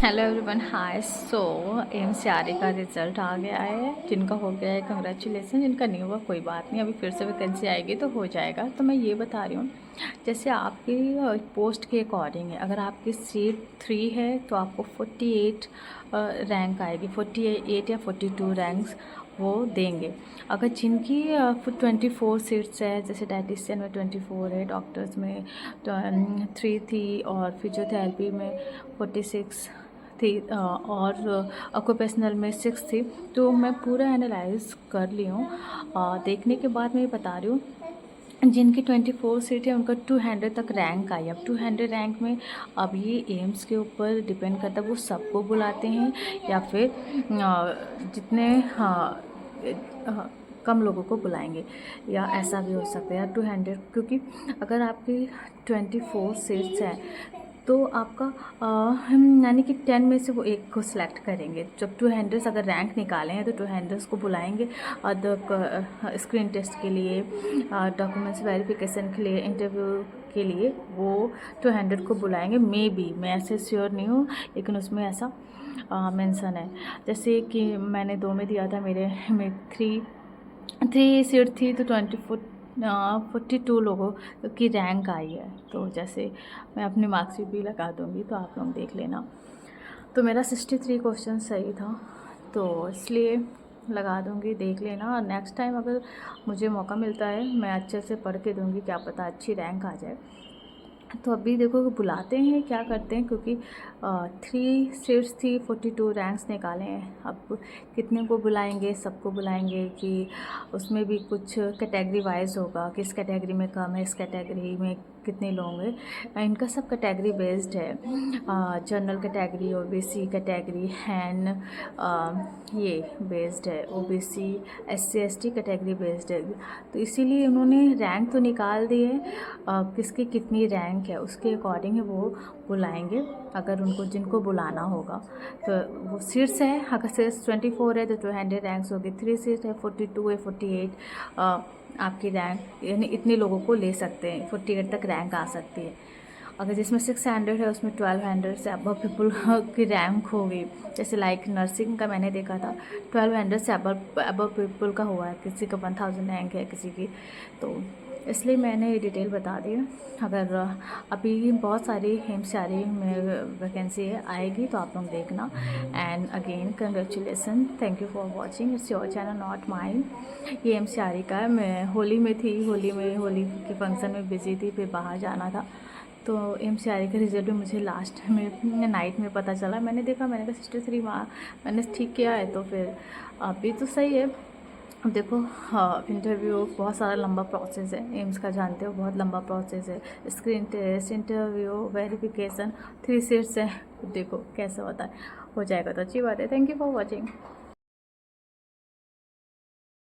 Hello everyone, हाय। सो एमसीआरई का result आ गया है। जिनका हो गया है कंग्रेचुलेसन, जिनका नहीं हुआ कोई बात नहीं, अभी फिर से वैकेंसी आएगी तो हो जाएगा। तो मैं ये बता रही हूँ, जैसे आपकी पोस्ट के अकॉर्डिंग है। अगर आपकी सीट 3 है तो आपको 48 रैंक आएगी, 48 या 42 रैंक्स वो देंगे। अगर जिनकी 24 सीट्स है, जैसे डाइटिशियन में 24 है, डॉक्टर्स में 3 थी, और फिजियोथेरेपी में 46 थी, और ऑक्यूपेशनल में 6 थी। तो मैं पूरा एनालाइज कर ली हूँ। देखने के बाद मैं ये बता रही हूँ, जिनकी 24 सीट है उनका 200 तक रैंक आई। अब 200 रैंक में अब ये एम्स के ऊपर डिपेंड करता है, वो सबको बुलाते हैं या फिर जितने कम लोगों को बुलाएंगे, या ऐसा भी हो सकता है या 200। क्योंकि अगर आपकी 24 सीट्स हैं तो आपका हम यानी कि 10 में से वो एक को सिलेक्ट करेंगे। जब 200 अगर रैंक निकाले हैं तो 200 को बुलाएंगे अदर स्क्रीन टेस्ट के लिए, डॉक्यूमेंट्स वेरिफिकेशन के लिए, इंटरव्यू के लिए वो 200 को बुलाएंगे। मैं ऐसे श्योर नहीं हूँ, लेकिन उसमें ऐसा मेंशन है। जैसे कि मैंने 2 में दिया था, मेरे में 3 सीट थी तो 42 लोगों की रैंक आई है। तो जैसे मैं अपनी मार्कशीट भी लगा दूँगी तो आप लोग देख लेना। तो मेरा 63 क्वेश्चन सही था, तो इसलिए लगा दूँगी, देख लेना। और नेक्स्ट टाइम अगर मुझे मौका मिलता है मैं अच्छे से पढ़ के दूँगी, क्या पता अच्छी रैंक आ जाए। तो अभी देखो बुलाते हैं, क्या करते हैं, क्योंकि 3 सीट्स थी, 42 रैंक्स निकाले हैं। अब कितने को बुलाएंगे, सबको बुलाएंगे कि उसमें भी कुछ कैटेगरी वाइज होगा, किस कैटेगरी में कम है, इस कैटेगरी में कितने लोग हैं। इनका सब कैटेगरी बेस्ड है, जनरल कैटेगरी, ओबीसी कैटेगरी, हैन ये बेस्ड है, OBC SC ST category based है। तो इसीलिए उन्होंने रैंक तो निकाल दी है, किसकी कितनी रैंक है उसके अकॉर्डिंग वो बुलाएंगे, अगर उनको जिनको बुलाना होगा। तो वो सीट्स है, अगर सीट्स 24 है तो 200 रैंक्स होगी, 3 सीट है 42 है 48 आपकी रैंक, यानी इतने लोगों को ले सकते हैं, 48 तक रैंक आ सकती है। अगर जिसमें 600 है उसमें 1200 से अबव पीपल की रैंक होगी। जैसे लाइक नर्सिंग का मैंने देखा था, 1200 से अबव पीपल का हुआ है, किसी का 1000 रैंक है किसी की। तो इसलिए मैंने ये डिटेल बता दी है। अगर अभी बहुत सारी एमसीआरई में वैकेंसी आएगी तो आप लोग देखना। And again congratulation, thank you for watching, it's your channel not mine. ये एमसीआरई का है। मैं होली में थी, होली के फंक्शन में बिजी थी, फिर बाहर जाना था। तो एमसीआरई का रिज़ल्ट भी मुझे लास्ट में नाइट में पता चला। मैंने देखा, मैंने कहा 63 मैंने ठीक किया है, तो फिर अभी तो सही है। अब देखो, हाँ, इंटरव्यू बहुत सारा लंबा प्रोसेस है, एम्स का जानते हो, बहुत लंबा प्रोसेस है। Screen test, interview, verification, 3 seats है। देखो कैसा होता है, हो जाएगा तो अच्छी बात है। Thank you for watching.